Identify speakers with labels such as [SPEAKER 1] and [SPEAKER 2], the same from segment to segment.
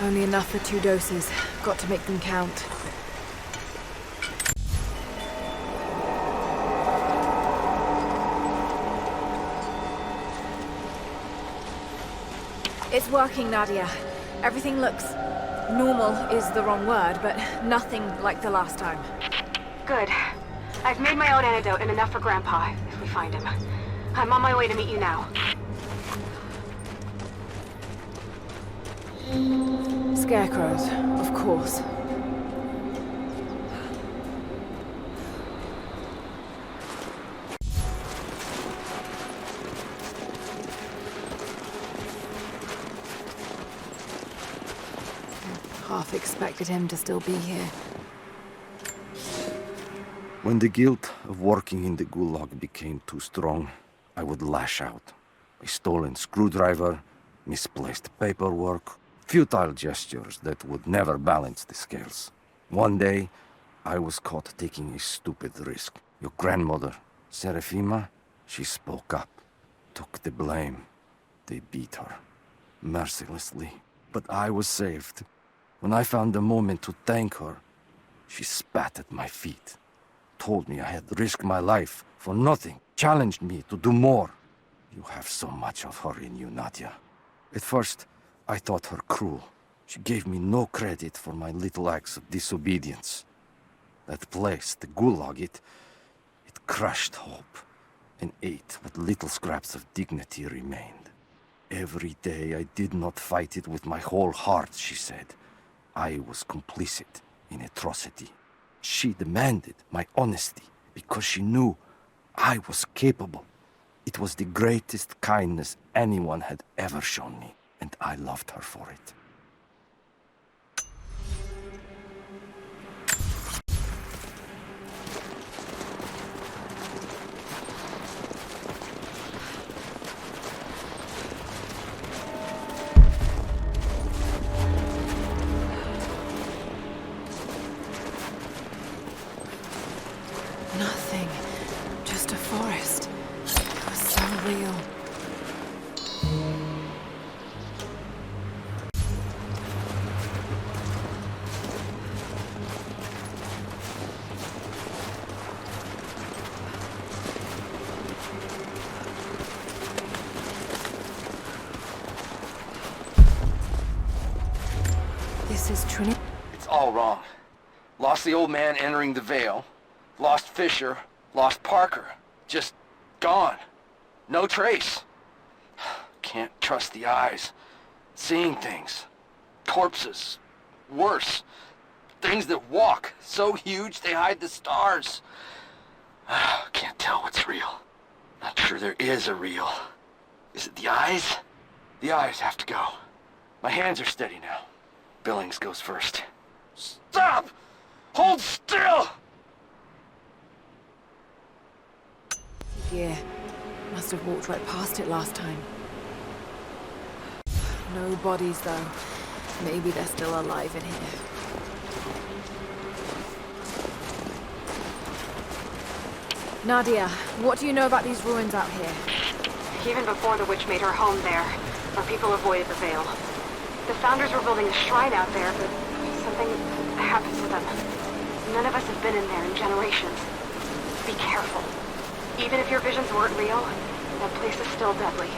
[SPEAKER 1] Only enough for 2 doses. Got to make them count. It's working, Nadia. Everything looks... normal is the wrong word, but nothing like the last time.
[SPEAKER 2] Good. I've made my own antidote and enough for Grandpa, if we find him. I'm on my way to meet you now.
[SPEAKER 1] Scarecrows, of course. Half expected him to still be here.
[SPEAKER 3] When the guilt of working in the gulag became too strong, I would lash out. A stolen screwdriver, misplaced paperwork, futile gestures that would never balance the scales. One day, I was caught taking a stupid risk. Your grandmother, Serafima, she spoke up, took the blame. They beat her, mercilessly. But I was saved. When I found the moment to thank her, she spat at my feet, told me I had risked my life for nothing, challenged me to do more. You have so much of her in you, Nadia. At first, I thought her cruel. She gave me no credit for my little acts of disobedience. That place, the gulag, it crushed hope and ate what little scraps of dignity remained. Every day I did not fight it with my whole heart, she said. I was complicit in atrocity. She demanded my honesty because she knew I was capable. It was the greatest kindness anyone had ever shown me, and I loved her for it.
[SPEAKER 1] Nothing. Just a forest. It was so real. This is Trinity.
[SPEAKER 3] It's all wrong. Lost the old man entering the Vale. Lost Fisher, lost Parker. Just gone. No trace. Can't trust the eyes. Seeing things. Corpses. Worse. Things that walk. So huge they hide the stars. Can't tell what's real. Not sure there is a real. Is it the eyes? The eyes have to go. My hands are steady now. Billings goes first. Stop! Hold still!
[SPEAKER 1] Yeah, must have walked right past it last time. No bodies, though. Maybe they're still alive in here. Nadia, what do you know about these ruins out here?
[SPEAKER 2] Even before the witch made her home there, our people avoided the Vale. The Founders were building a shrine out there, but something happened to them. None of us have been in there in generations. Be careful. Even if your visions weren't real, that place is still deadly.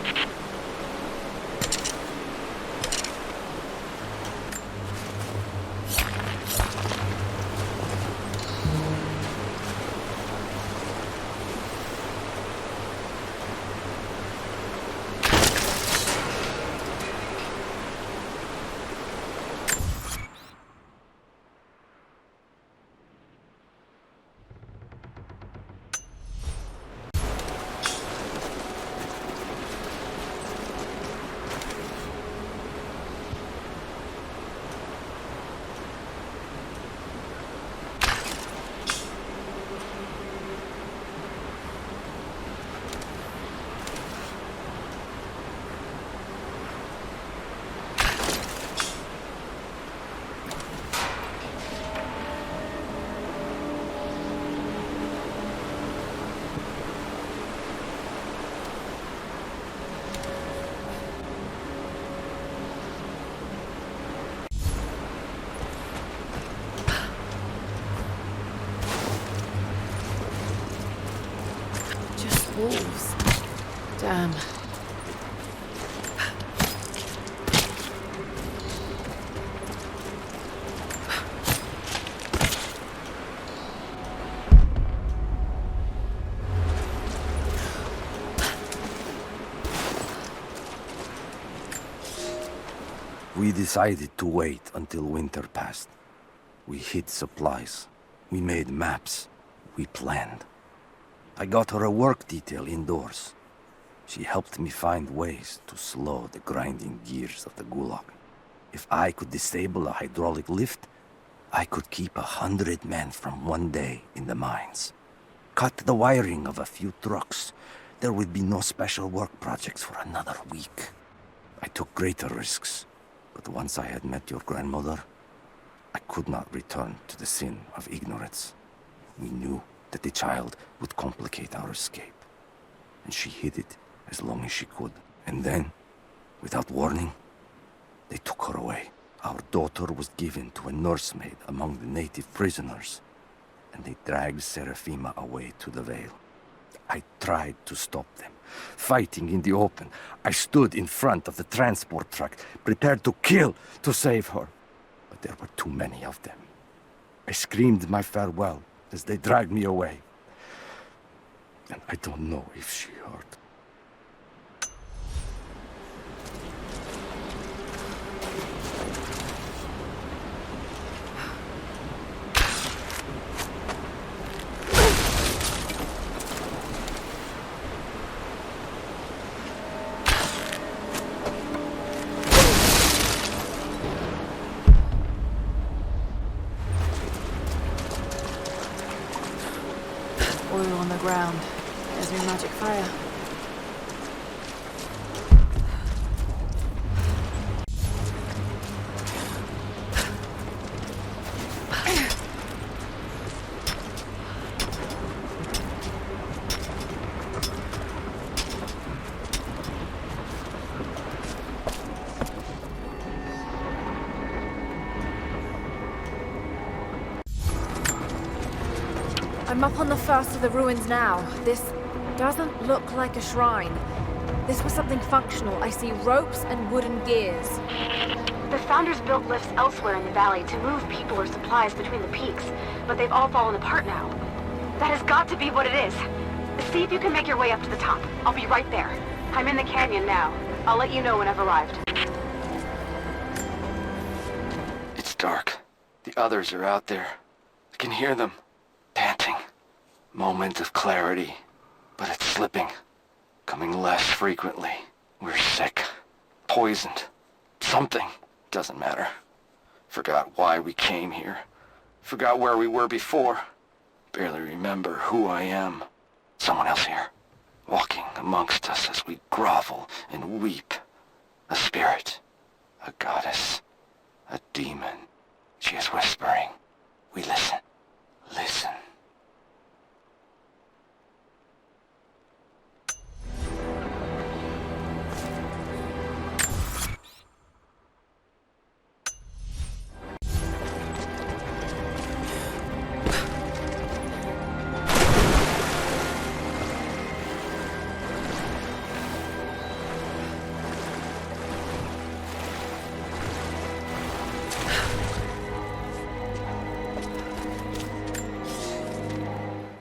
[SPEAKER 1] Wolves. Damn.
[SPEAKER 3] We decided to wait until winter passed. We hid supplies. We made maps. We planned. I got her a work detail indoors. She helped me find ways to slow the grinding gears of the gulag. If I could disable a hydraulic lift, I could keep 100 men from one day in the mines. Cut the wiring of a few trucks. There would be no special work projects for another week. I took greater risks. But once I had met your grandmother, I could not return to the sin of ignorance. We knew that the child would complicate our escape, and she hid it as long as she could. And then, without warning, they took her away. Our daughter was given to a nursemaid among the native prisoners, and they dragged Serafima away to the Vale. I tried to stop them, fighting in the open. I stood in front of the transport truck, prepared to kill to save her. But there were too many of them. I screamed my farewell as they dragged me away. And I don't know if she heard.
[SPEAKER 1] Oil on the ground. There's your magic fire. I'm up on the first of the ruins now. This doesn't look like a shrine. This was something functional. I see ropes and wooden gears.
[SPEAKER 2] The Founders built lifts elsewhere in the valley to move people or supplies between the peaks, but they've all fallen apart now. That has got to be what it is. See if you can make your way up to the top. I'll be right there. I'm in the canyon now. I'll let you know when I've arrived.
[SPEAKER 4] It's dark. The others are out there. I can hear them. Panting. Moment of clarity. But it's slipping. Coming less frequently. We're sick. Poisoned. Something. Doesn't matter. Forgot why we came here. Forgot where we were before. Barely remember who I am. Someone else here. Walking amongst us as we grovel and weep. A spirit. A goddess. A demon. She is whispering. We listen. Listen.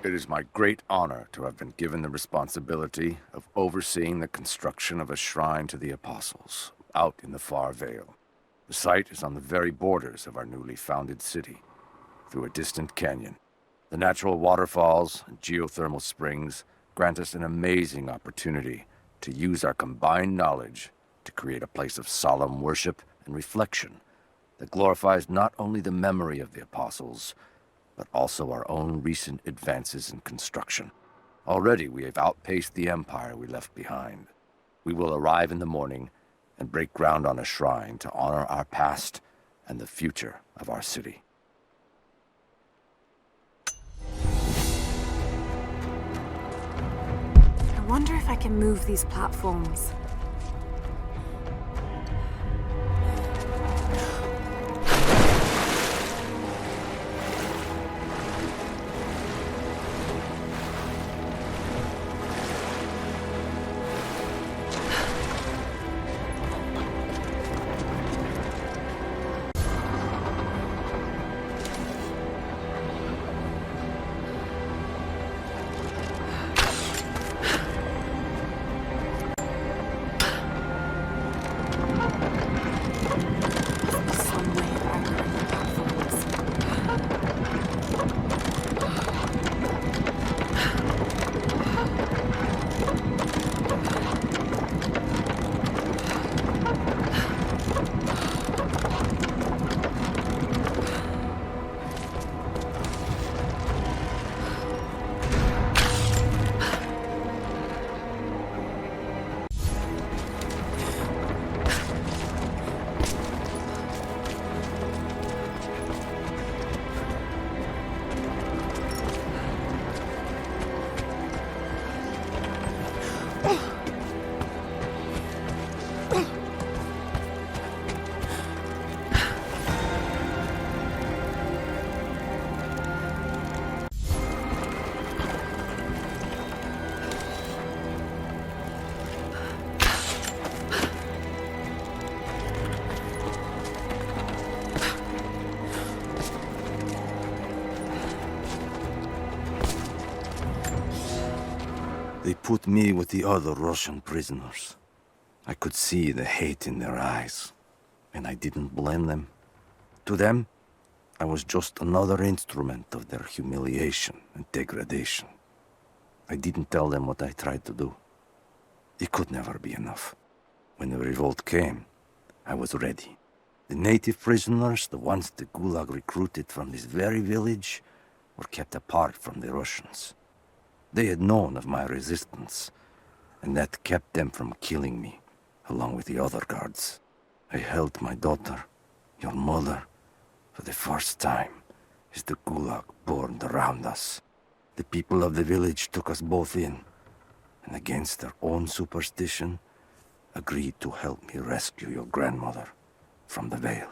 [SPEAKER 3] It is my great honor to have been given the responsibility of overseeing the construction of a shrine to the Apostles out in the far Vale. The site is on the very borders of our newly founded city, through a distant canyon. The natural waterfalls and geothermal springs grant us an amazing opportunity to use our combined knowledge to create a place of solemn worship and reflection that glorifies not only the memory of the Apostles, but also our own recent advances in construction. Already we have outpaced the empire we left behind. We will arrive in the morning and break ground on a shrine to honor our past and the future of our city.
[SPEAKER 1] I wonder if I can move these platforms.
[SPEAKER 3] They put me with the other Russian prisoners. I could see the hate in their eyes, and I didn't blame them. To them, I was just another instrument of their humiliation and degradation. I didn't tell them what I tried to do. It could never be enough. When the revolt came, I was ready. The native prisoners, the ones the gulag recruited from this very village, were kept apart from the Russians. They had known of my resistance, and that kept them from killing me, along with the other guards. I held my daughter, your mother, for the first time, as the gulag burned around us. The people of the village took us both in, and against their own superstition, agreed to help me rescue your grandmother from the Veil.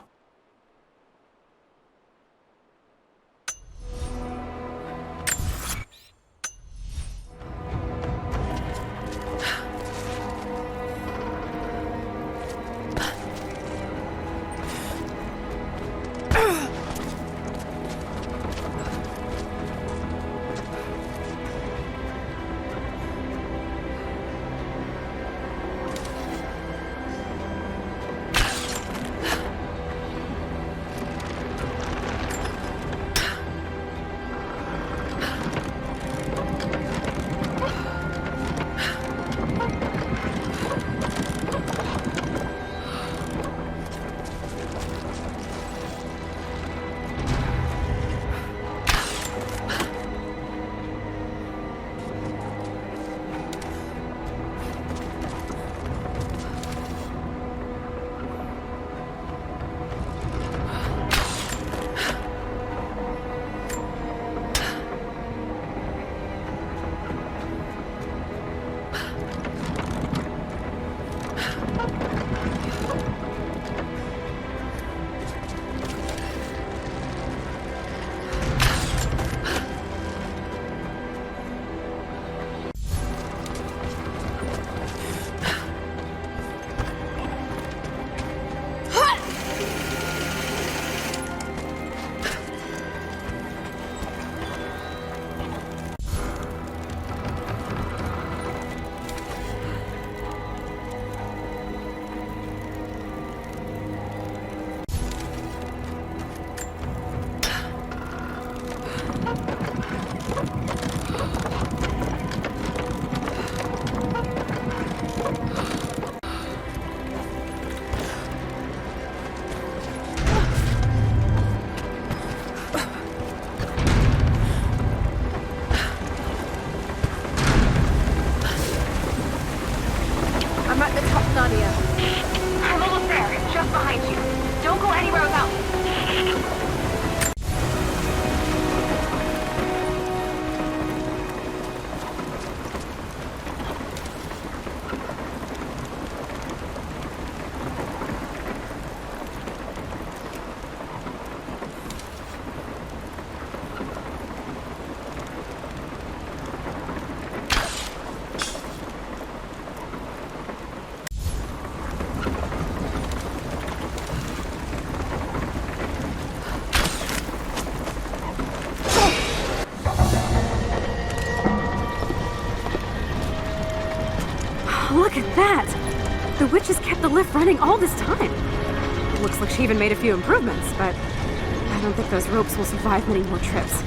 [SPEAKER 2] Look at that! The witch has kept the lift running all this time. It looks like she even made a few improvements, but I don't think those ropes will survive many more trips.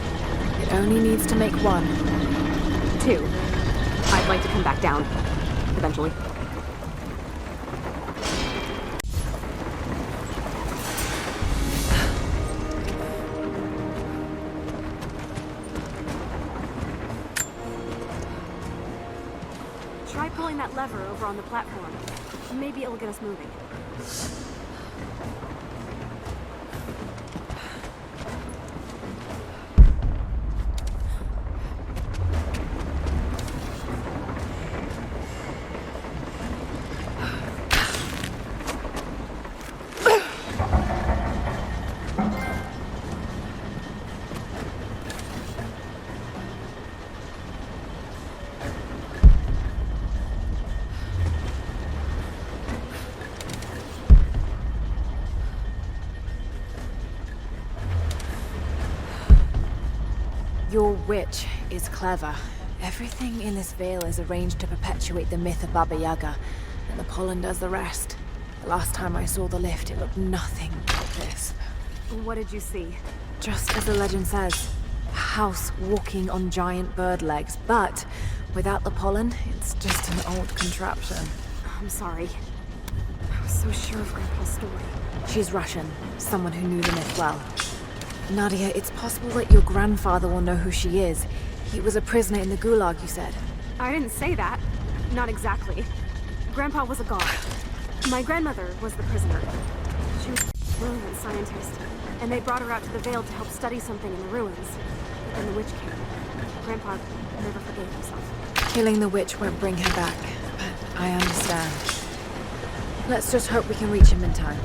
[SPEAKER 1] It only needs to make one.
[SPEAKER 2] 2. I'd like to come back down. Eventually. Try pulling that lever over on the platform. Maybe it'll get us moving.
[SPEAKER 1] Your witch is clever. Everything in this vale is arranged to perpetuate the myth of Baba Yaga, and the pollen does the rest. The last time I saw the lift, it looked nothing like this.
[SPEAKER 2] What did you see?
[SPEAKER 1] Just as the legend says, a house walking on giant bird legs, but without the pollen, it's just an old contraption.
[SPEAKER 2] I'm sorry. I was so sure of Grandpa's story.
[SPEAKER 1] She's Russian, someone who knew the myth well. Nadia, it's possible that your grandfather will know who she is. He was a prisoner in the gulag, you said.
[SPEAKER 2] I didn't say that. Not exactly. Grandpa was a guard. My grandmother was the prisoner. She was a brilliant scientist, and they brought her out to the Vale to help study something in the ruins. But then the witch came. Grandpa never forgave himself.
[SPEAKER 1] Killing the witch won't bring him back, but I understand. Let's just hope we can reach him in time.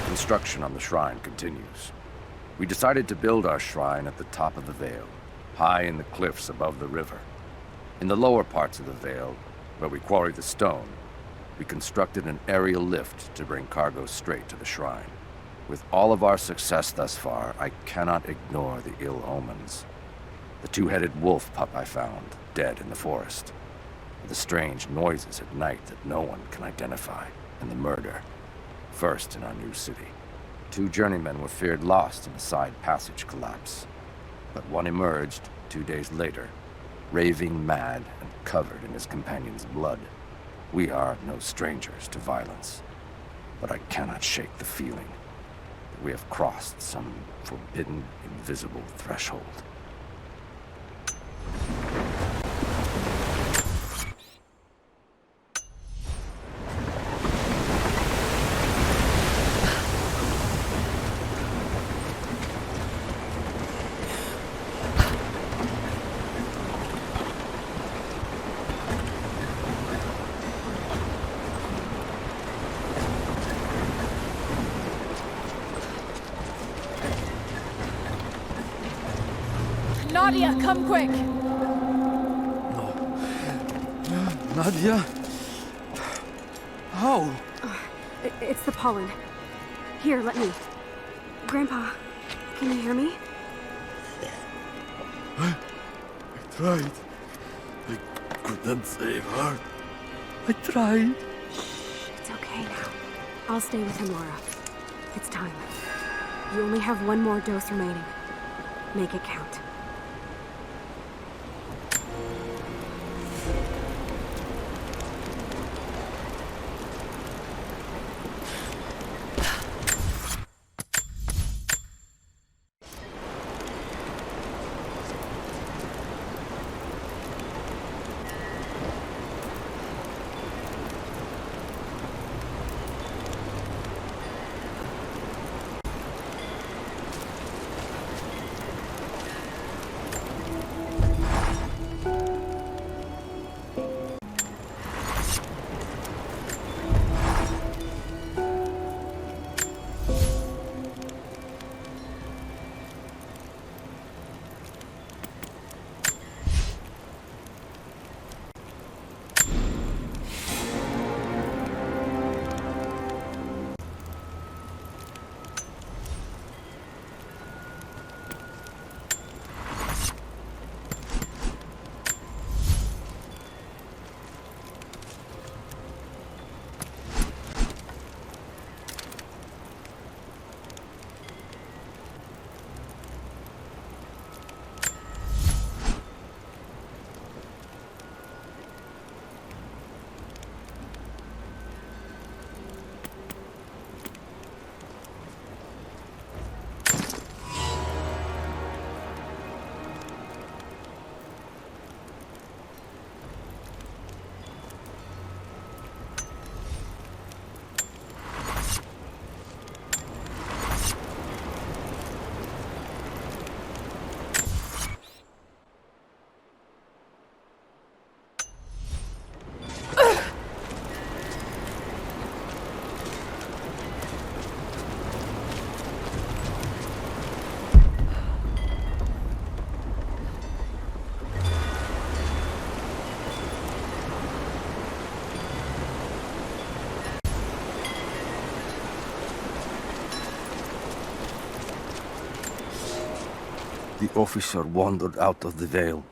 [SPEAKER 3] Construction on the shrine continues. We decided to build our shrine at the top of the Vale, high in the cliffs above the river. In the lower parts of the Vale, where we quarried the stone, we constructed an aerial lift to bring cargo straight to the shrine. With all of our success thus far, I cannot ignore the ill omens. The two-headed wolf pup I found, dead in the forest. The strange noises at night that no one can identify, and the murder. First in our new city. 2 journeymen were feared lost in a side passage collapse. But one emerged 2 days later, raving mad and covered in his companion's blood. We are no strangers to violence, but I cannot shake the feeling that we have crossed some forbidden, invisible threshold.
[SPEAKER 1] Nadia, come quick!
[SPEAKER 3] Nadia? How?
[SPEAKER 2] It's the pollen. Here, let me. Grandpa, can you hear me?
[SPEAKER 5] I tried. I couldn't save her. I tried.
[SPEAKER 2] Shh, it's okay now. I'll stay with him, Laura. It's time. You only have 1 more dose remaining. Make it count.
[SPEAKER 3] officer wandered out of the Vale,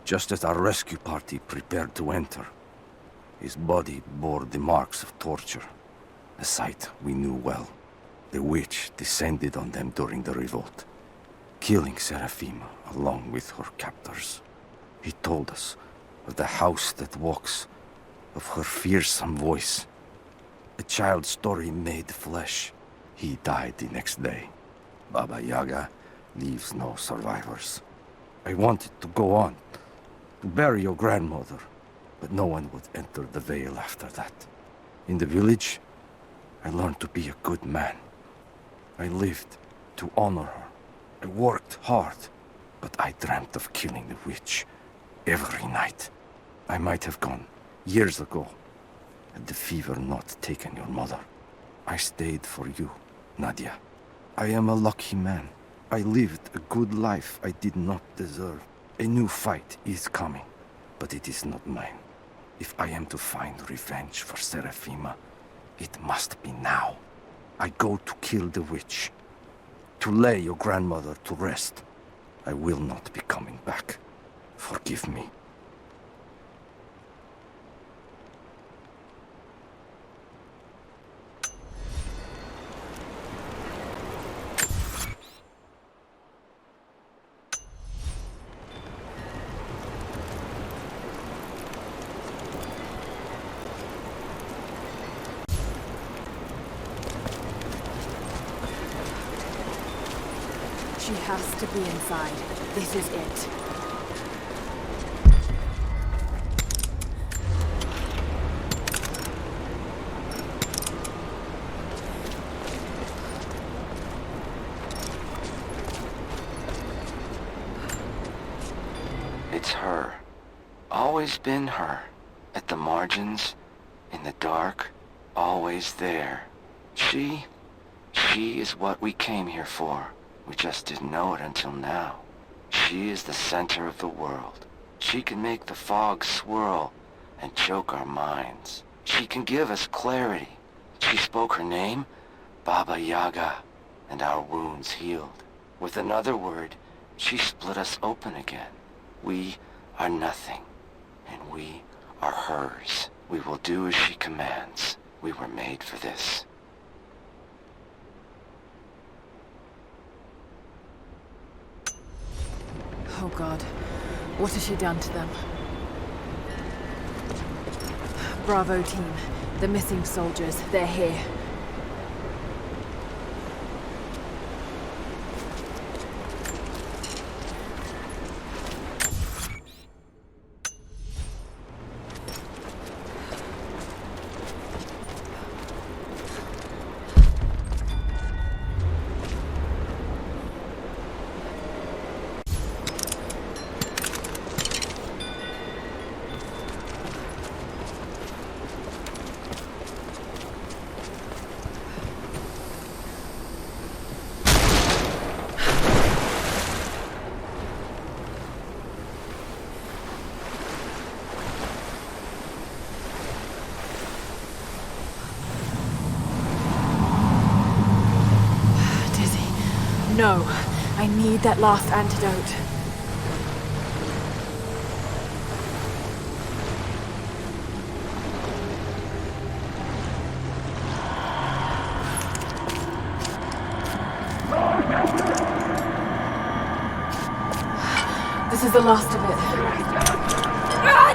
[SPEAKER 3] just as our rescue party prepared to enter. His body bore the marks of torture, a sight we knew well. The witch descended on them during the revolt, killing Seraphima along with her captors. He told us of the house that walks, of her fearsome voice. A child's story made flesh. He died the next day. Baba Yaga leaves no survivors. I wanted to go on, to bury your grandmother, but no one would enter the Vale after that. In the village, I learned to be a good man. I lived to honor her. I worked hard, but I dreamt of killing the witch every night. I might have gone years ago, had the fever not taken your mother. I stayed for you, Nadia. I am a lucky man. I lived a good life I did not deserve. A new fight is coming, but it is not mine. If I am to find revenge for Seraphima, it must be now. I go to kill the witch, to lay your grandmother to rest. I will not be coming back. Forgive me.
[SPEAKER 1] She has to be inside. This is it.
[SPEAKER 4] It's her. Always been her. At the margins, in the dark, always there. She is what we came here for. We just didn't know it until now. She is the center of the world. She can make the fog swirl and choke our minds. She can give us clarity. She spoke her name, Baba Yaga, and our wounds healed. With another word, she split us open again. We are nothing, and we are hers. We will do as she commands. We were made for this.
[SPEAKER 1] Oh God, what has she done to them? Bravo team, the missing soldiers, they're here. No, I need that last antidote. This is the last of it. No!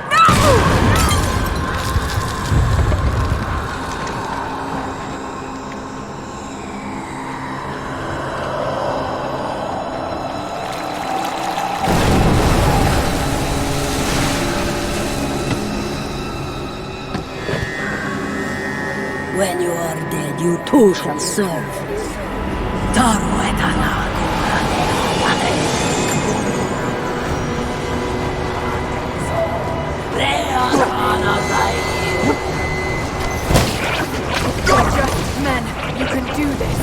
[SPEAKER 6] When you are dead, you too shall serve.
[SPEAKER 1] You're just men. You can do this.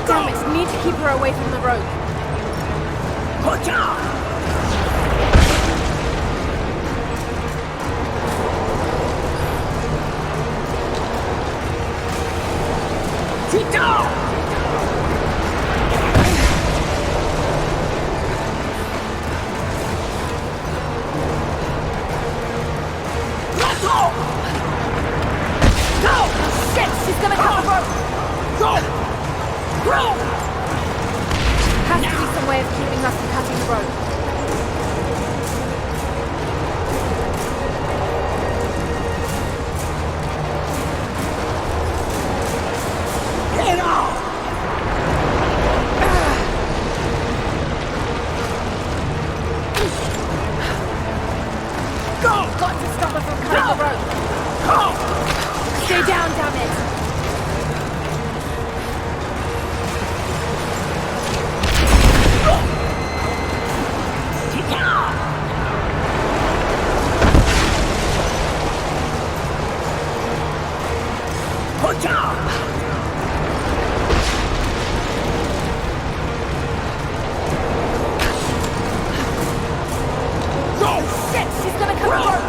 [SPEAKER 1] Damn it, need to keep her away from the rope. Shit, she's gonna cut the rope! Has to be some way of keeping us from cutting the rope. Got to stop her from cutting the rope. Stay down, damn it! Shit, she's gonna cut the rope!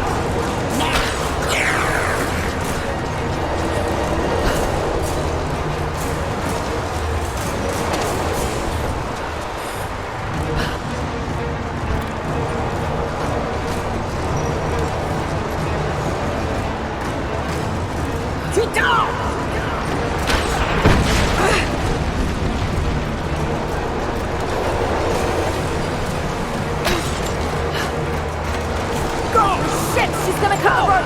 [SPEAKER 1] Shit, she's gonna cut the rope!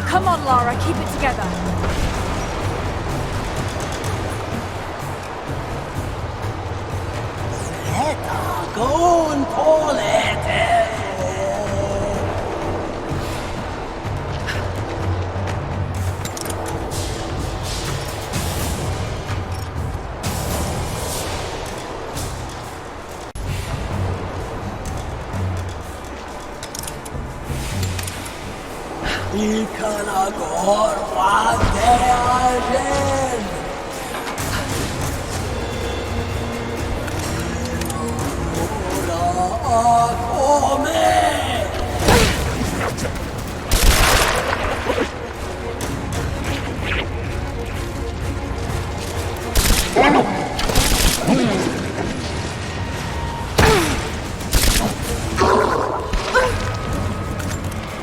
[SPEAKER 1] Come on, Lara, keep it together.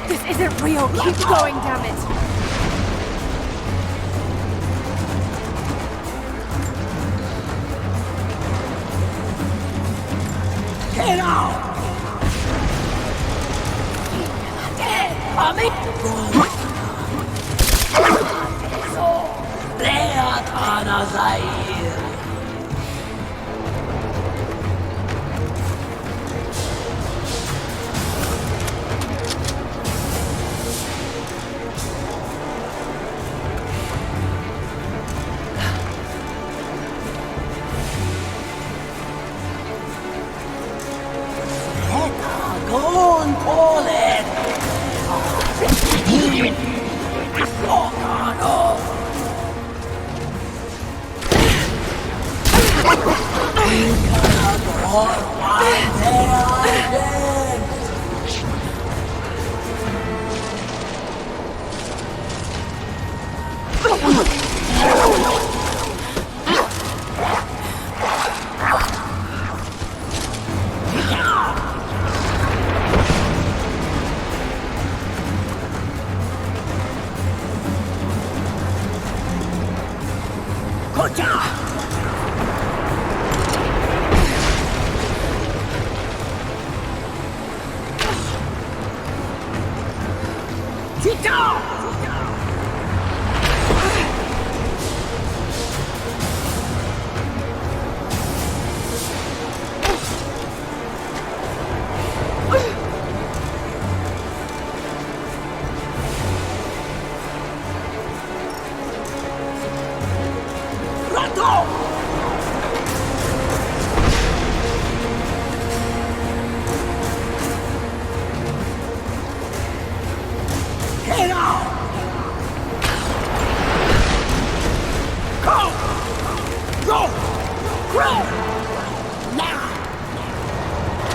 [SPEAKER 1] This isn't real. Keep going, damn it.
[SPEAKER 6] Get out!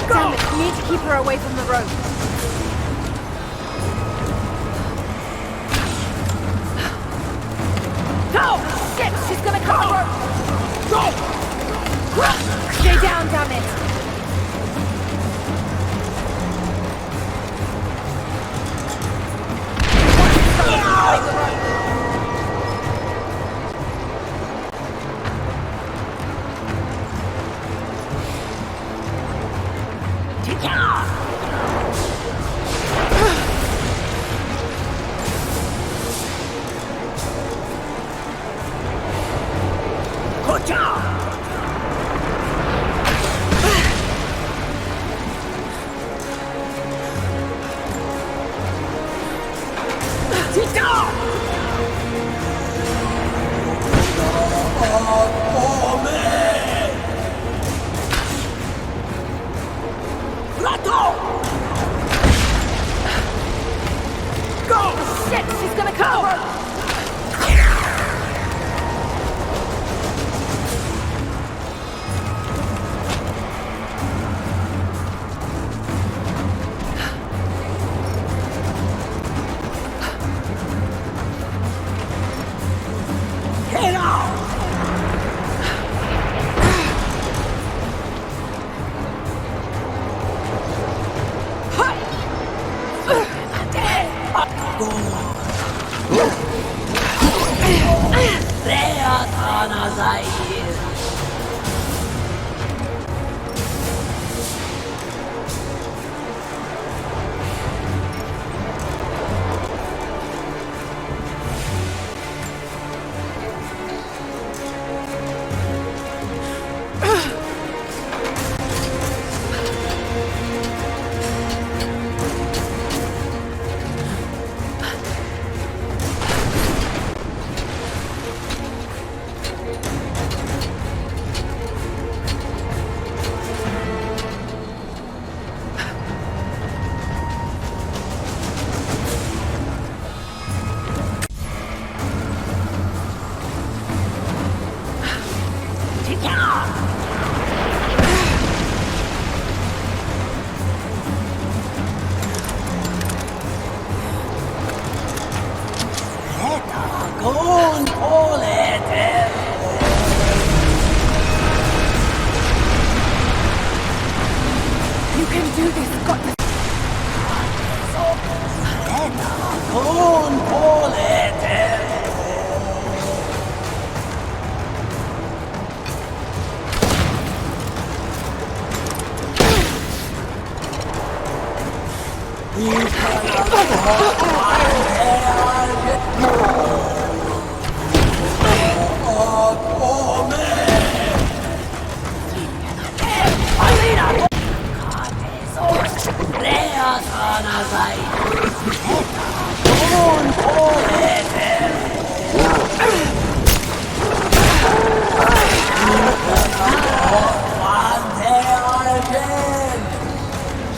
[SPEAKER 1] Damn it, we need to keep her away from the road. Go! Shit, she's gonna come over! Go! Stay down, damn it!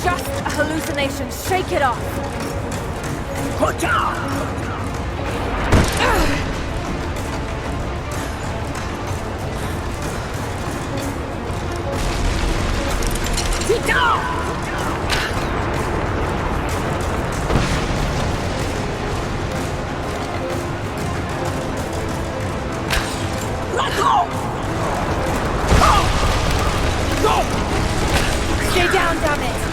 [SPEAKER 1] Just a hallucination. Shake it off. Stay down, damn it!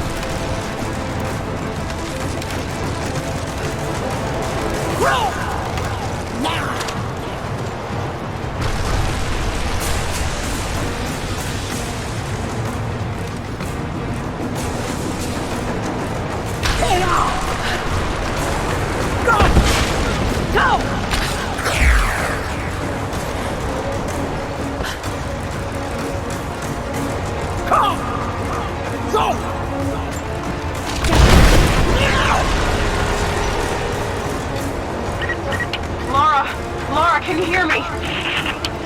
[SPEAKER 2] Laura, can you hear me?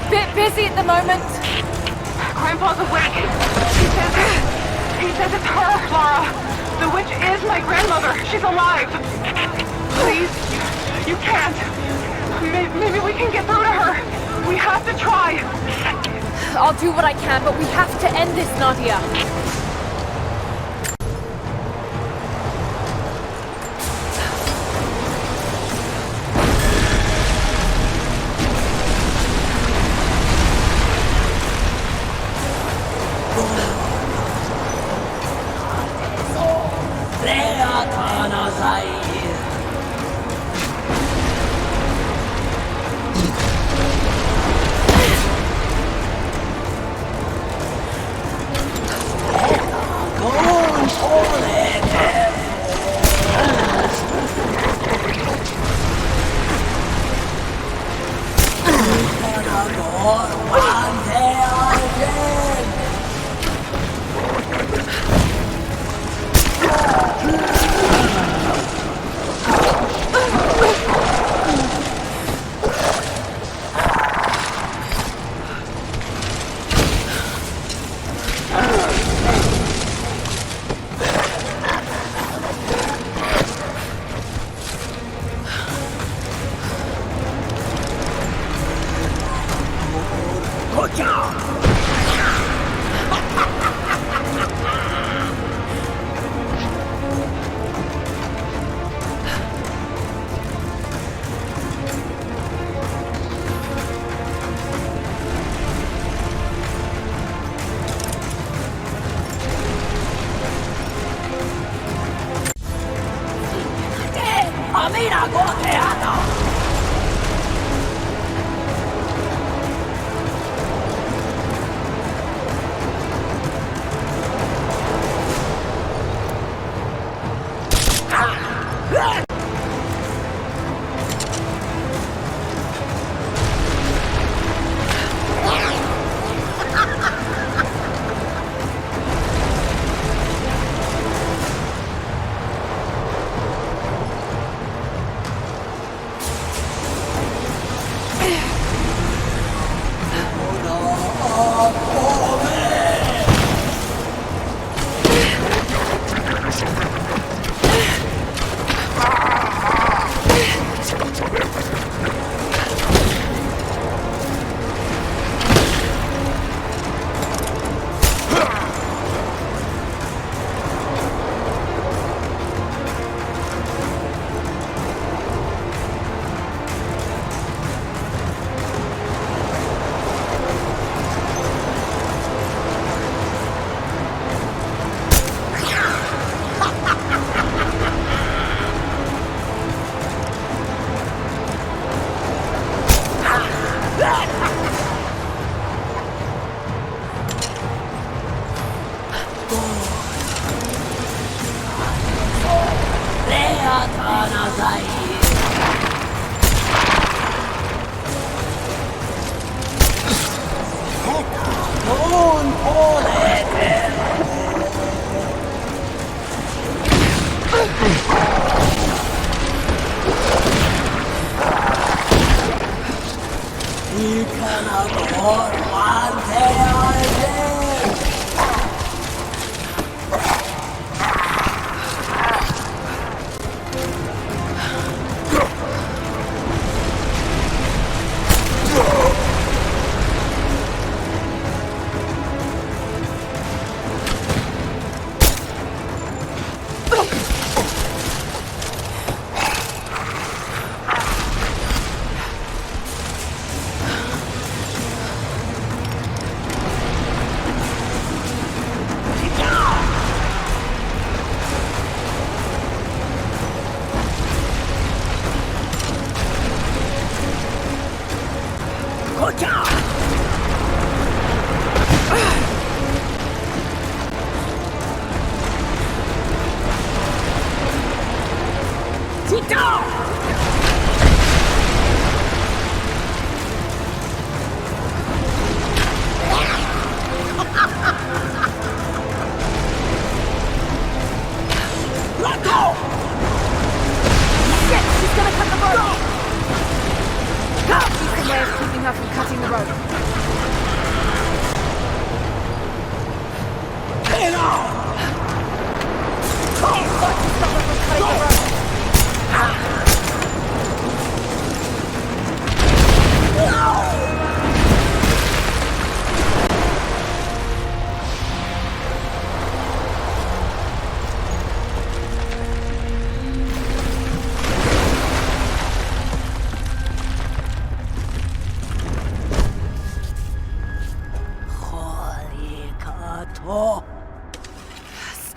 [SPEAKER 1] Bit busy at the moment.
[SPEAKER 2] Grandpa's awake. He says it's her, Laura. The witch is my grandmother. She's alive. Please, you can't. Maybe we can get through to her. We have to try.
[SPEAKER 1] I'll do what I can, but we have to end this, Nadia.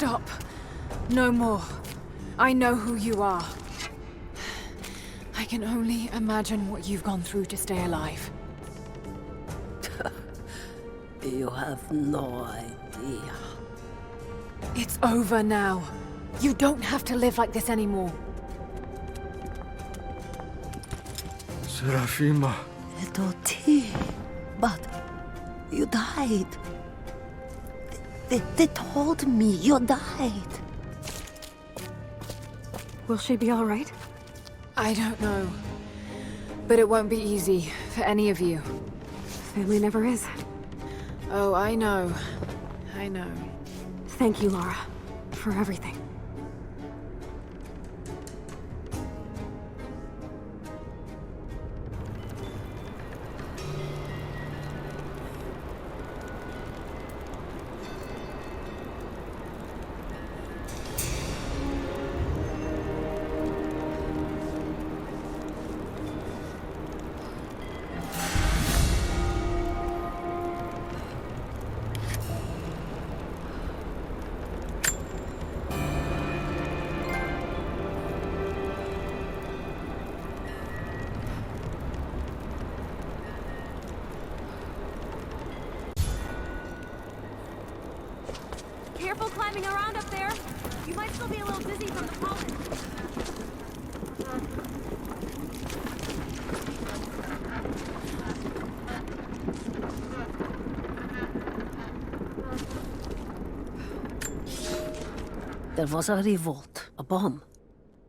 [SPEAKER 1] Stop. No more. I know who you are. I can only imagine what you've gone through to stay alive.
[SPEAKER 6] You have no idea.
[SPEAKER 1] It's over now. You don't have to live like this anymore.
[SPEAKER 5] Serafima.
[SPEAKER 6] Edoti. But you died. They told me you died.
[SPEAKER 2] Will she be all right?
[SPEAKER 1] I don't know. But it won't be easy for any of you.
[SPEAKER 2] Family never is.
[SPEAKER 1] Oh, I know. I know.
[SPEAKER 2] Thank you, Lara, for everything. Careful climbing around up there. You might still be a little dizzy from the pollen.
[SPEAKER 6] There was a revolt, a bomb.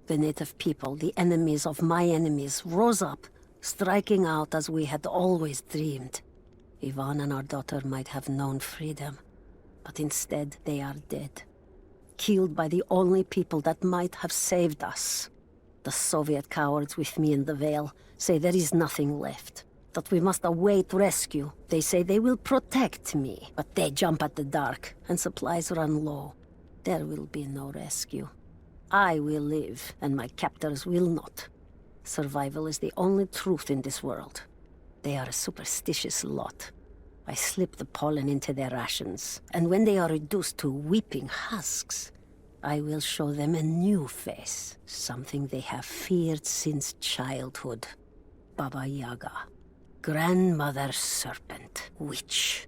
[SPEAKER 6] The native people, the enemies of my enemies, rose up, striking out as we had always dreamed. Ivan and our daughter might have known freedom, but instead they are dead. Killed by the only people that might have saved us. The Soviet cowards with me in the Vale say there is nothing left, that we must await rescue. They say they will protect me, but they jump at the dark, and supplies run low. There will be no rescue. I will live, and my captors will not. Survival is the only truth in this world. They are a superstitious lot. I slip the pollen into their rations, and when they are reduced to weeping husks, I will show them a new face, something they have feared since childhood. Baba Yaga, grandmother serpent, witch.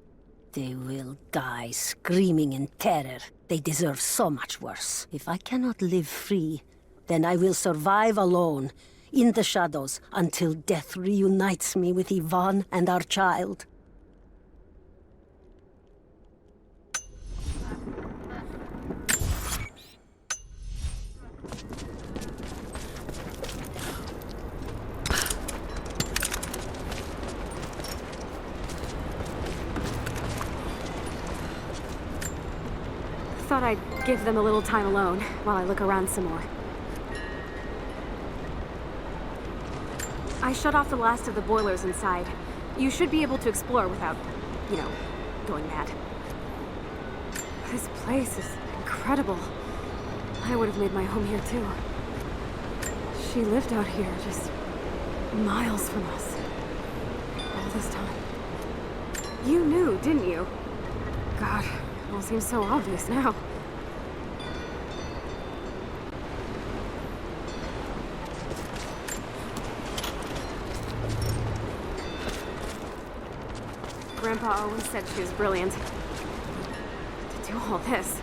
[SPEAKER 6] They will die screaming in terror. They deserve so much worse. If I cannot live free, then I will survive alone, in the shadows, until death reunites me with Ivan and our child.
[SPEAKER 2] Thought I'd give them a little time alone while I look around some more. I shut off the last of the boilers inside. You should be able to explore without, going mad. This place is incredible. I would have made my home here too. She lived out here, just miles from us. All this time. You knew, didn't you? God. It all seems so obvious now. Grandpa always said she was brilliant. To do all this,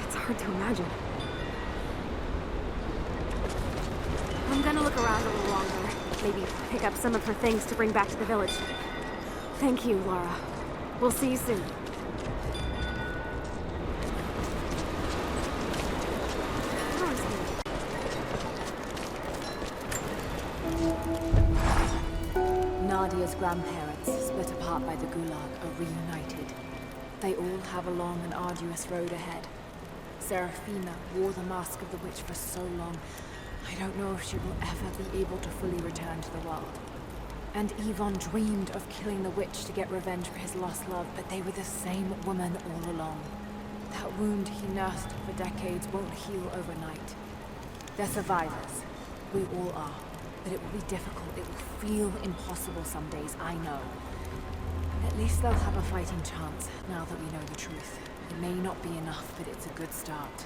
[SPEAKER 2] it's hard to imagine. I'm gonna look around a little longer. Maybe pick up some of her things to bring back to the village. Thank you, Laura. We'll see you soon.
[SPEAKER 1] Nadia's grandparents, split apart by the gulag, are reunited. They all have a long and arduous road ahead. Serafina wore the mask of the witch for so long, I don't know if she will ever be able to fully return to the world. And Yvonne dreamed of killing the witch to get revenge for his lost love, but they were the same woman all along. That wound he nursed for decades won't heal overnight. They're survivors. We all are. But it will be difficult. It will feel impossible some days, I know. At least they'll have a fighting chance, now that we know the truth. It may not be enough, but it's a good start.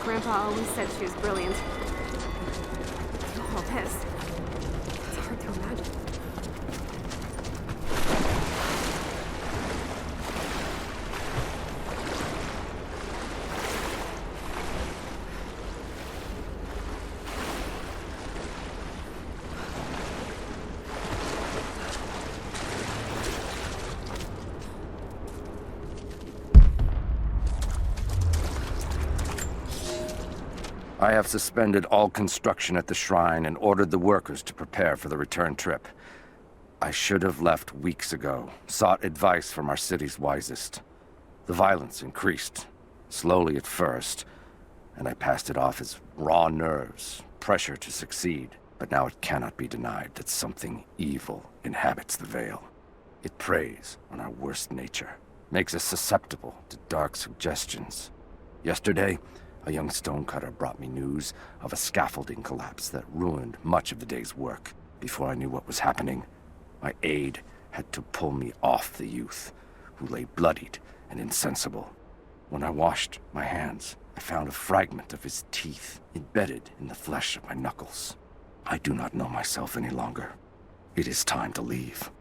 [SPEAKER 2] Grandpa always said she was brilliant. To do all this, it's hard to imagine.
[SPEAKER 3] I have suspended all construction at the shrine and ordered the workers to prepare for the return trip. I should have left weeks ago, sought advice from our city's wisest. The violence increased, slowly at first, and I passed it off as raw nerves, pressure to succeed. But now it cannot be denied that something evil inhabits the Vale. It preys on our worst nature, makes us susceptible to dark suggestions. Yesterday, a young stonecutter brought me news of a scaffolding collapse that ruined much of the day's work. Before I knew what was happening, my aide had to pull me off the youth, who lay bloodied and insensible. When I washed my hands, I found a fragment of his teeth embedded in the flesh of my knuckles. I do not know myself any longer. It is time to leave.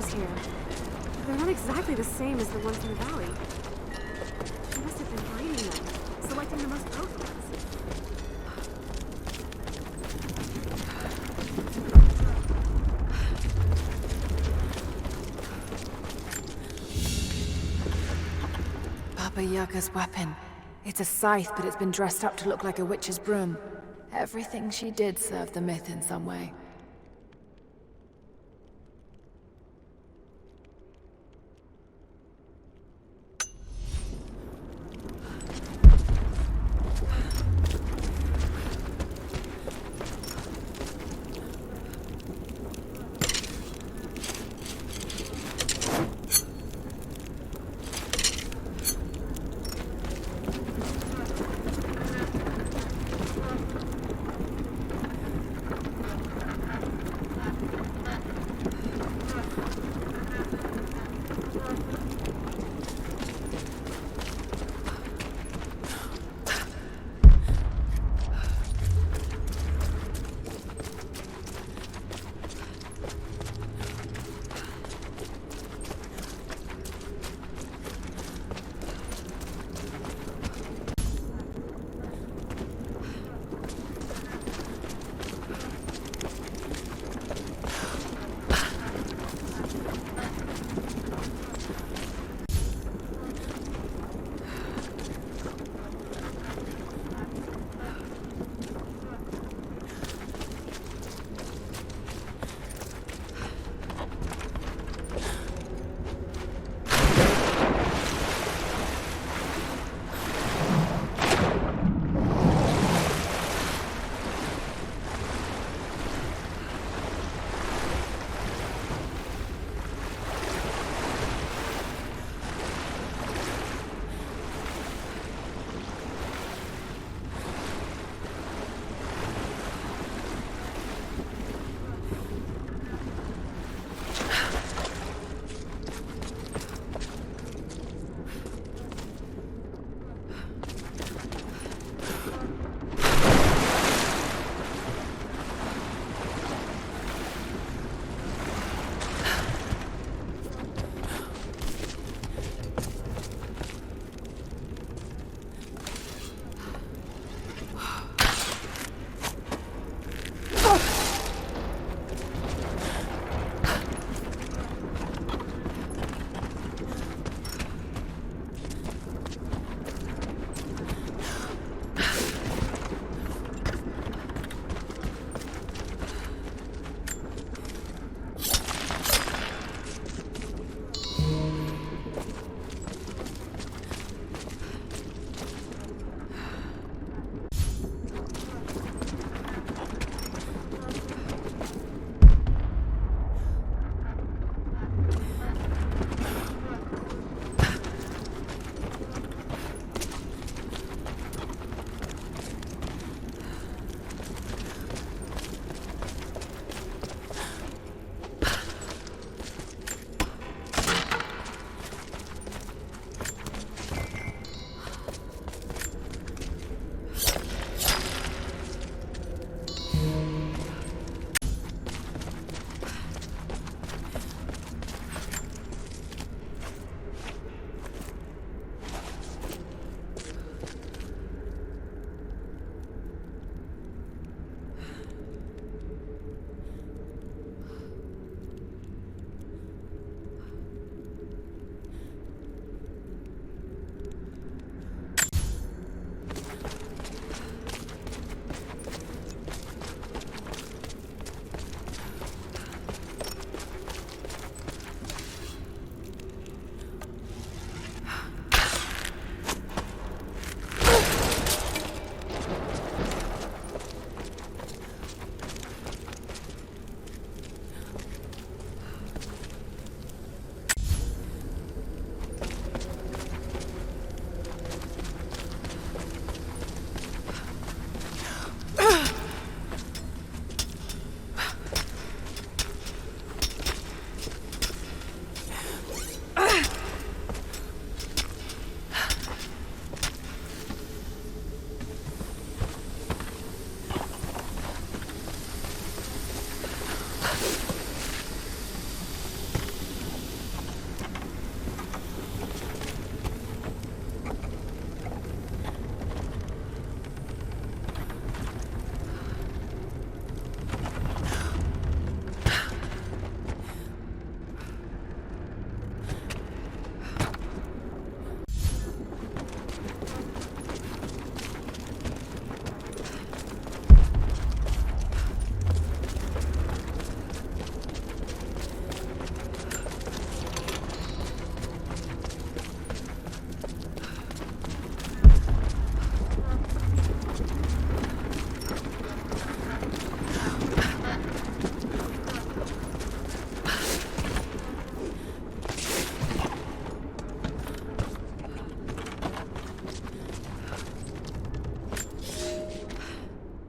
[SPEAKER 2] Here. They're not exactly the same as the ones in the valley. She must have been breeding them, selecting the most potent ones.
[SPEAKER 1] Baba Yaga's weapon. It's a scythe, but it's been dressed up to look like a witch's broom. Everything she did served the myth in some way.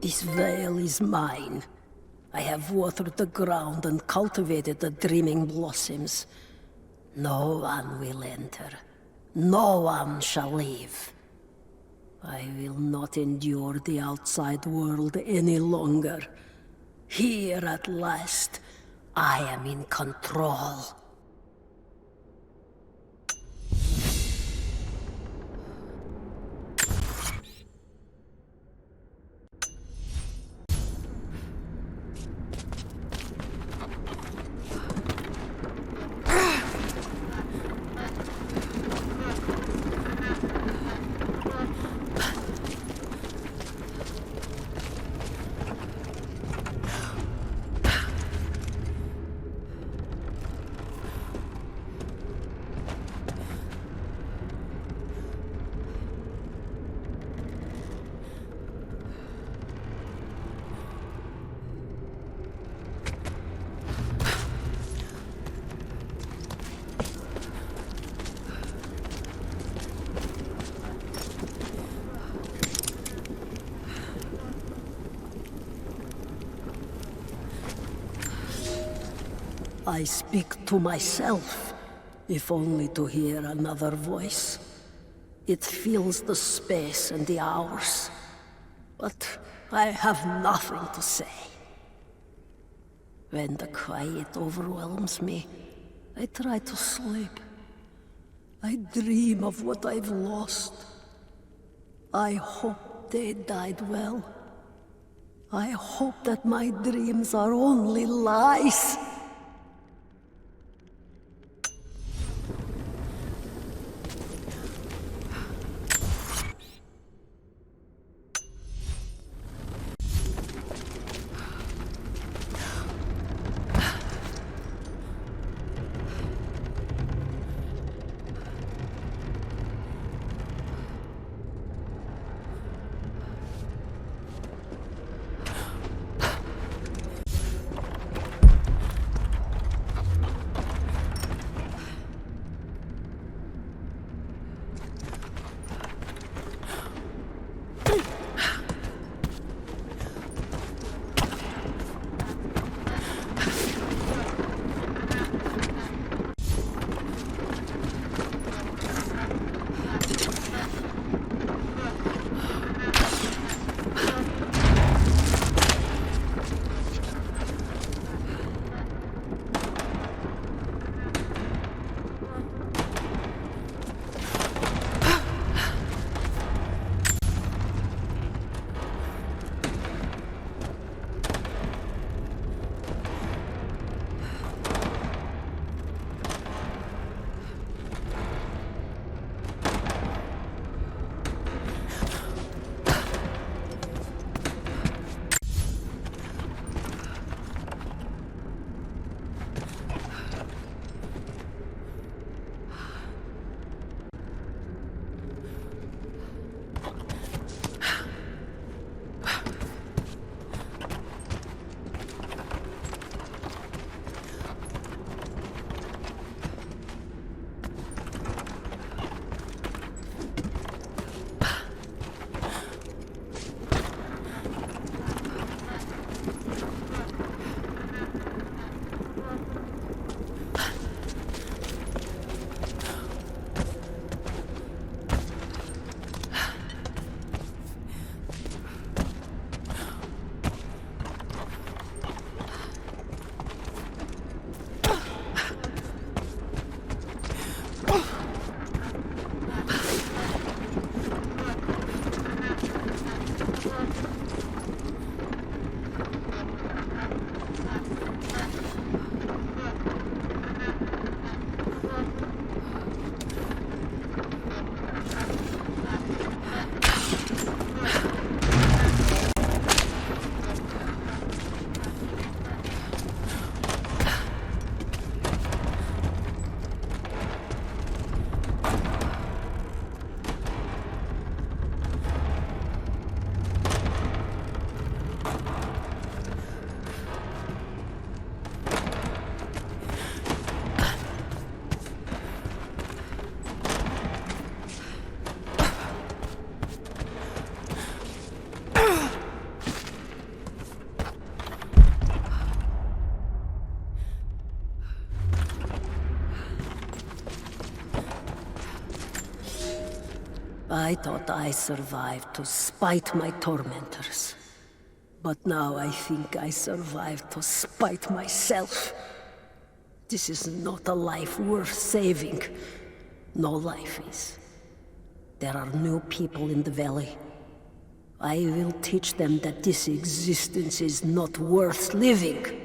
[SPEAKER 6] This veil is mine. I have watered the ground and cultivated the dreaming blossoms. No one will enter. No one shall leave. I will not endure the outside world any longer. Here at last, I am in control. I speak to myself, if only to hear another voice. It fills the space and the hours, but I have nothing to say. When the quiet overwhelms me, I try to sleep. I dream of what I've lost. I hope they died well. I hope that my dreams are only lies. I thought I survived to spite my tormentors. But now I think I survived to spite myself. This is not a life worth saving. No life is. There are new people in the valley. I will teach them that this existence is not worth living.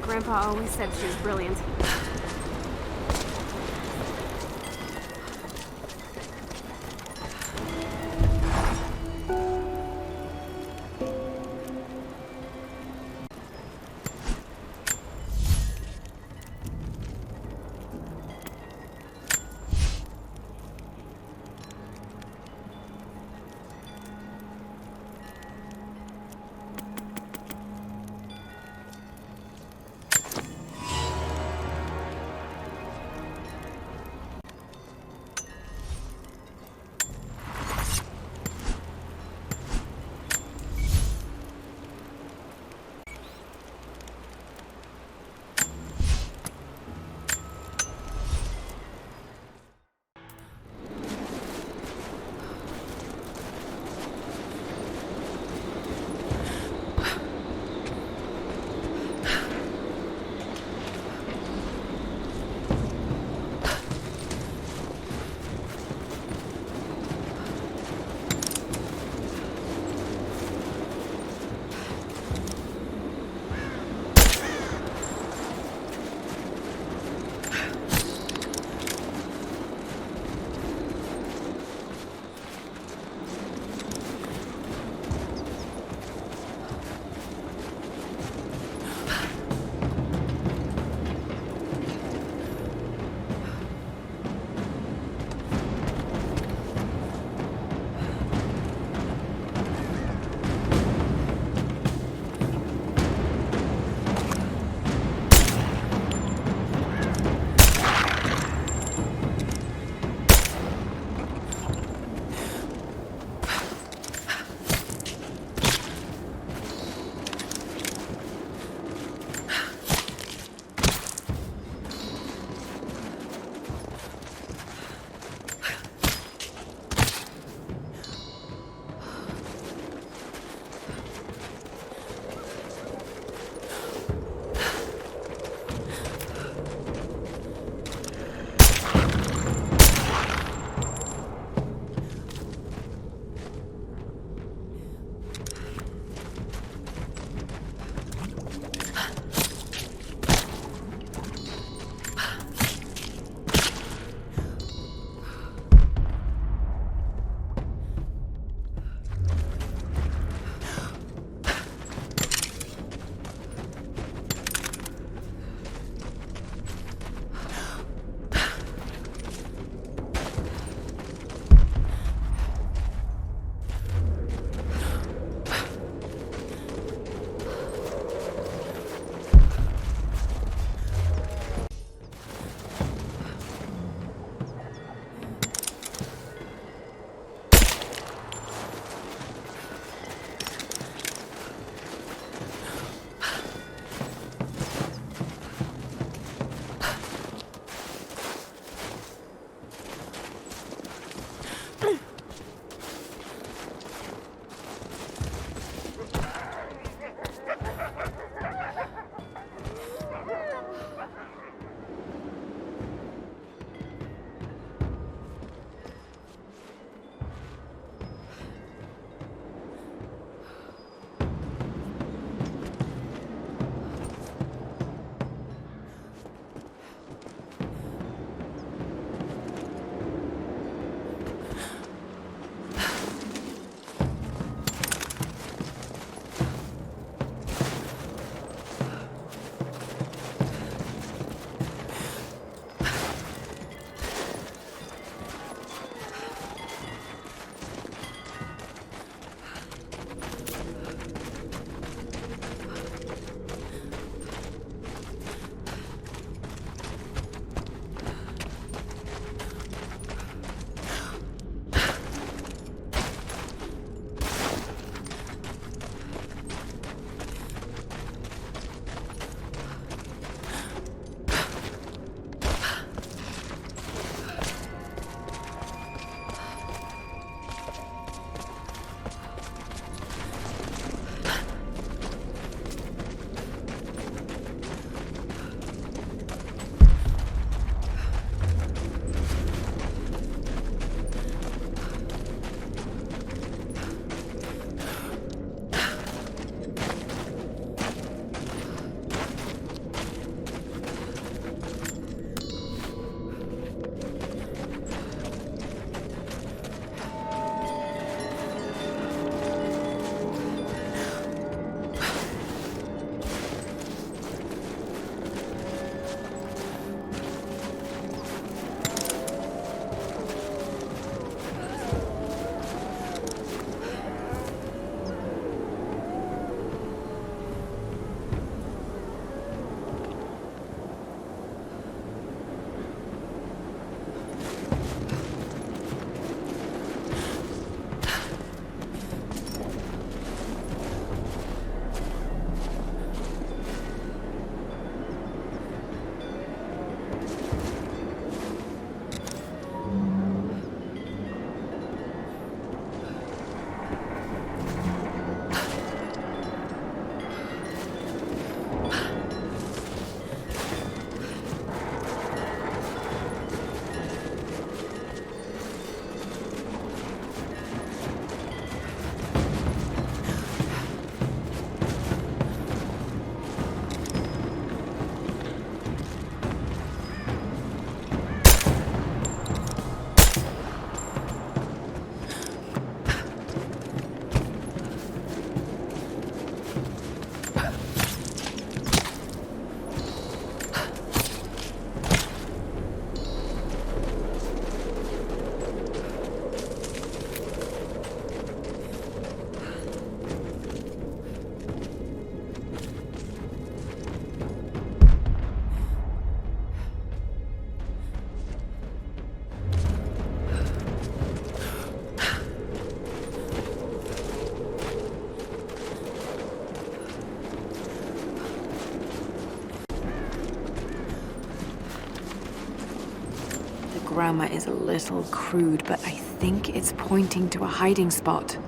[SPEAKER 2] Grandpa always said she was brilliant.
[SPEAKER 1] diorama is a little crude, but I think it's pointing to a hiding spot.